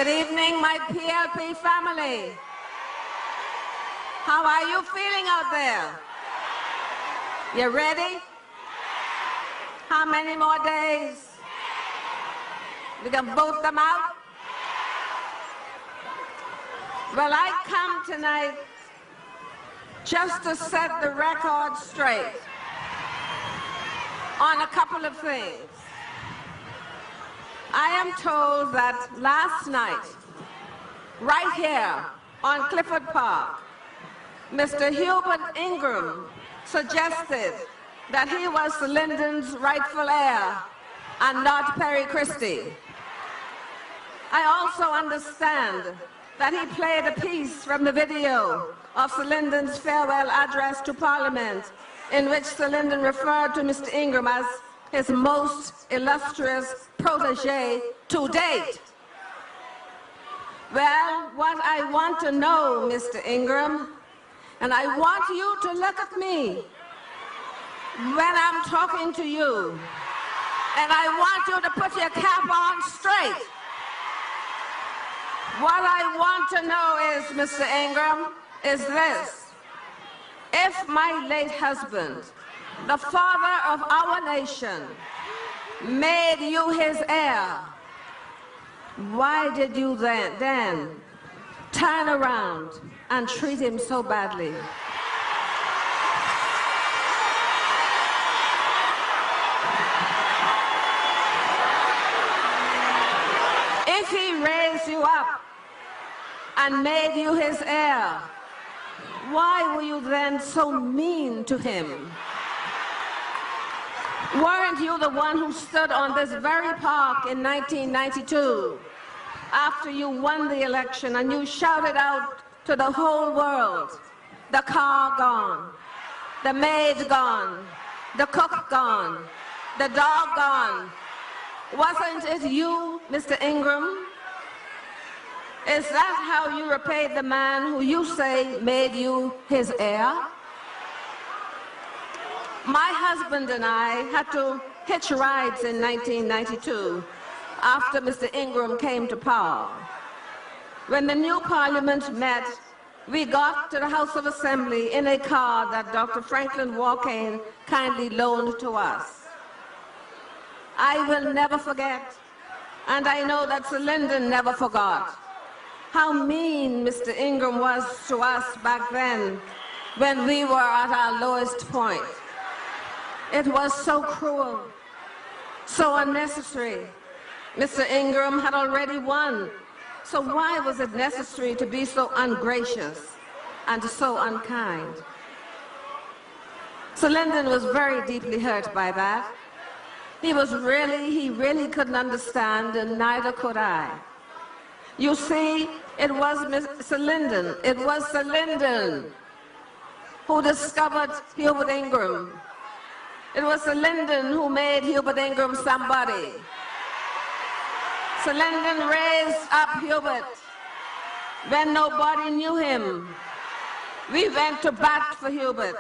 Good evening, my PLP family. How are you feeling out there? You ready? How many more days? We can vote them out? Well, I come tonight just to set the record straight on a couple of things. I am told that last night, right here on Clifford Park, Mr. Hubert Ingram suggested that he was Lyndon's rightful heir and not Perry Christie. I also understand that he played a piece from the video of Sir Lyndon's farewell address to Parliament, in which Sir Lyndon referred to Mr. Ingram as his most illustrious protege to date. Well, what I want to know, Mr. Ingram, and I want you to look at me when I'm talking to you, and I want you to put your cap on straight. What I want to know is, Mr. Ingram, is this. If my late husband, the father of our nation, made you his heir, why did you then turn around and treat him so badly? If he raised you up and made you his heir, why were you then so mean to him? Weren't you the one who stood on this very park in 1992 after you won the election and you shouted out to the whole world, the car gone, the maid gone, the cook gone, the dog gone? Wasn't it you, Mr. Ingram? Is that how you repaid the man who you say made you his heir? My husband and I had to hitch rides in 1992 after Mr. Ingram came to power. When the new Parliament met, we got to the House of Assembly in a car that Dr. Franklin Walkane kindly loaned to us. I will never forget, and I know that Sir Lyndon never forgot, how mean Mr. Ingram was to us back then when we were at our lowest point. It was so cruel, so unnecessary. Mr. Ingram had already won, so why was it necessary to be so ungracious and so unkind? Sir Lyndon was very deeply hurt by that. He really couldn't understand, and neither could I. You see, it was Sir Lyndon who discovered Hubert Ingram. It was Sir Lyndon who made Hubert Ingram somebody. Sir Lyndon raised up Hubert when nobody knew him. We went to bat for Hubert.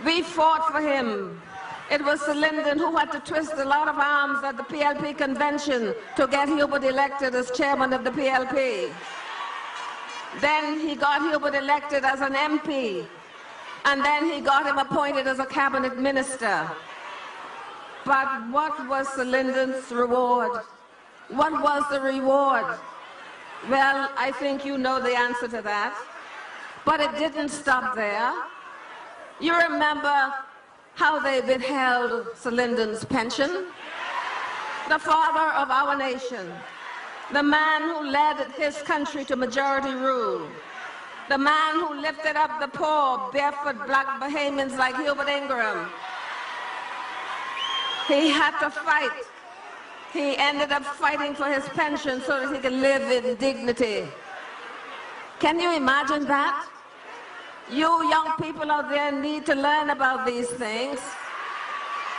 We fought for him. It was Sir Lyndon who had to twist a lot of arms at the PLP convention to get Hubert elected as chairman of the PLP. Then he got Hubert elected as an MP. And then he got him appointed as a cabinet minister. But what was Sir Lyndon's reward? What was the reward? Well, I think you know the answer to that. But it didn't stop there. You remember how they withheld Sir Lyndon's pension? The father of our nation, the man who led his country to majority rule, the man who lifted up the poor, barefoot black Bahamians like Hubert Ingram. He had to fight. He ended up fighting for his pension so that he could live in dignity. Can you imagine that? You young people out there need to learn about these things.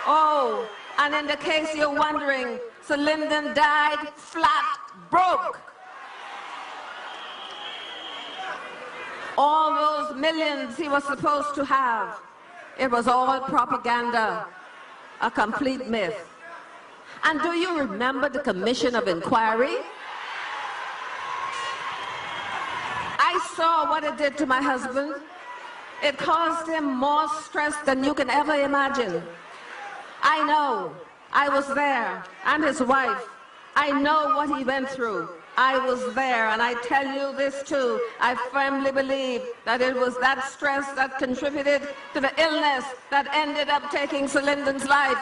Oh, and in the case you're wondering, Sir Lyndon died flat broke. All those millions he was supposed to have, it was all propaganda, a complete myth. And do you remember the Commission of Inquiry? saw what it did to my husband. It caused him more stress than you can ever imagine. I know. I was there, and his wife. I know what he went through. I was there, and I tell you this too. I firmly believe that it was that stress that contributed to the illness that ended up taking Sir Lyndon's life.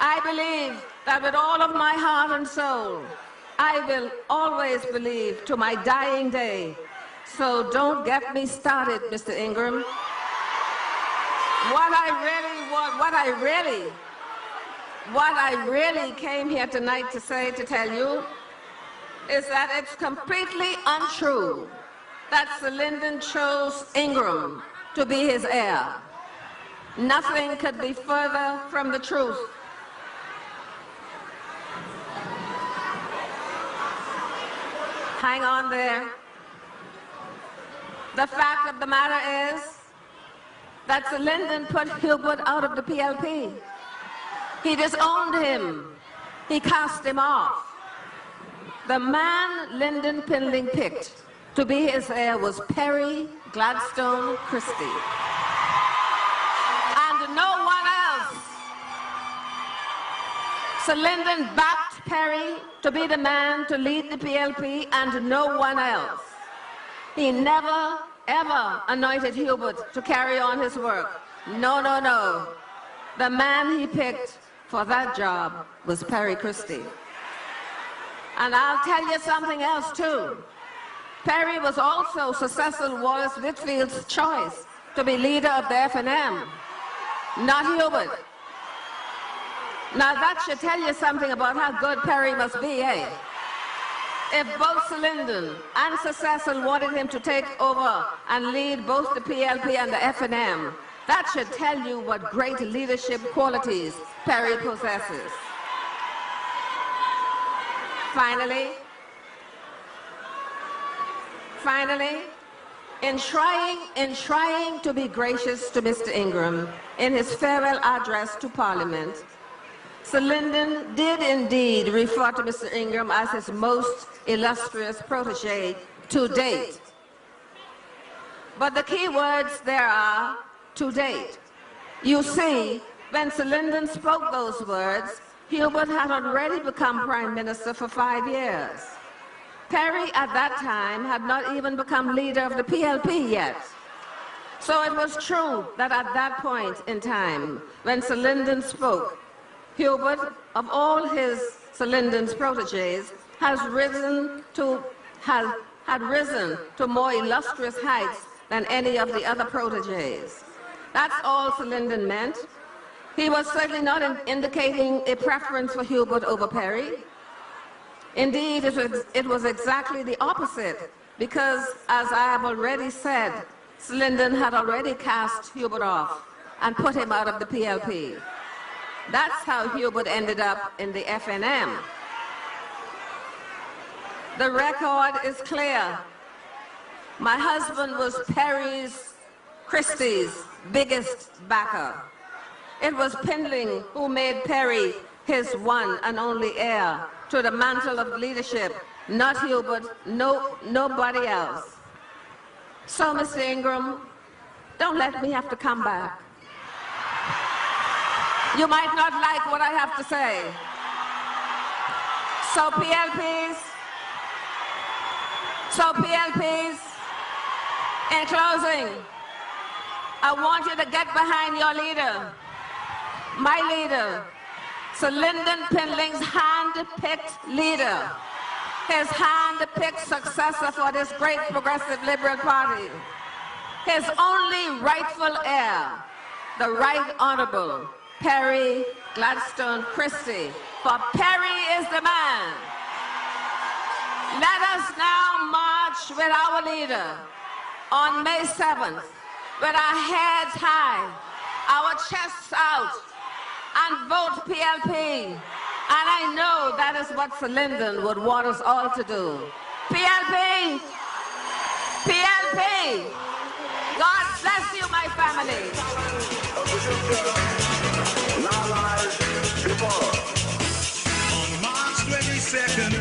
I believe that with all of my heart and soul, I will always believe to my dying day. So don't get me started, Mr. Ingram. What I really came here tonight to say, to tell you, is that it's completely untrue that Sir Lyndon chose Ingram to be his heir. Nothing could be further from the truth. Hang on there. The fact of the matter is that Sir Lyndon put Hubert out of the PLP. He disowned him. He cast him off. The man Lyndon Pindling picked to be his heir was Perry Gladstone Christie. And no one else. Sir Lyndon backed Perry to be the man to lead the PLP and no one else. He never, ever anointed Hubert to carry on his work. No, no, no. The man he picked for that job was Perry Christie. And I'll tell you something else too. Perry was also Sir Cecil Wallace Whitfield's choice to be leader of the F&M, not Hubert. Now that should tell you something about how good Perry must be, eh? If both Sir Lyndon and Sir Cecil wanted him to take over and lead both the PLP and the F&M, that should tell you what great leadership qualities Perry possesses. Finally, in trying to be gracious to Mr. Ingram in his farewell address to Parliament, Sir Lyndon did indeed refer to Mr. Ingram as his most illustrious protege to date. But the key words there are to date. You see, when Sir Lyndon spoke those words, Hubert had already become Prime Minister for 5 years. Perry at that time had not even become leader of the PLP yet. So it was true that at that point in time, when Sir Lyndon spoke, Hubert, of all his Sir Lyndon's proteges, had risen to more illustrious heights than any of the other proteges. That's all Sir Lyndon meant. He was certainly not indicating a preference for Hubert over Perry. Indeed, it was exactly the opposite, because, as I have already said, Sir Lyndon had already cast Hubert off and put him out of the PLP. That's how Hubert ended up in the F&M. The record is clear. My husband was Perry Christie's biggest backer. It was Pindling who made Perry his one and only heir to the mantle of leadership, not Hubert, nobody else. So, Mr. Ingram, don't let me have to come back. You might not like what I have to say. So PLPs, in closing, I want you to get behind your leader, my leader, Sir Lyndon Pindling's hand-picked leader, his hand-picked successor for this great progressive Liberal Party, his only rightful heir, the Right Honourable Perry Gladstone Christie. For Perry is the man. Let us now march with our leader on May 7th, with our heads high, our chests out, and vote PLP. And I know that is what Sir Lyndon would want us all to do. PLP! PLP! God bless you, my family. On March 22nd,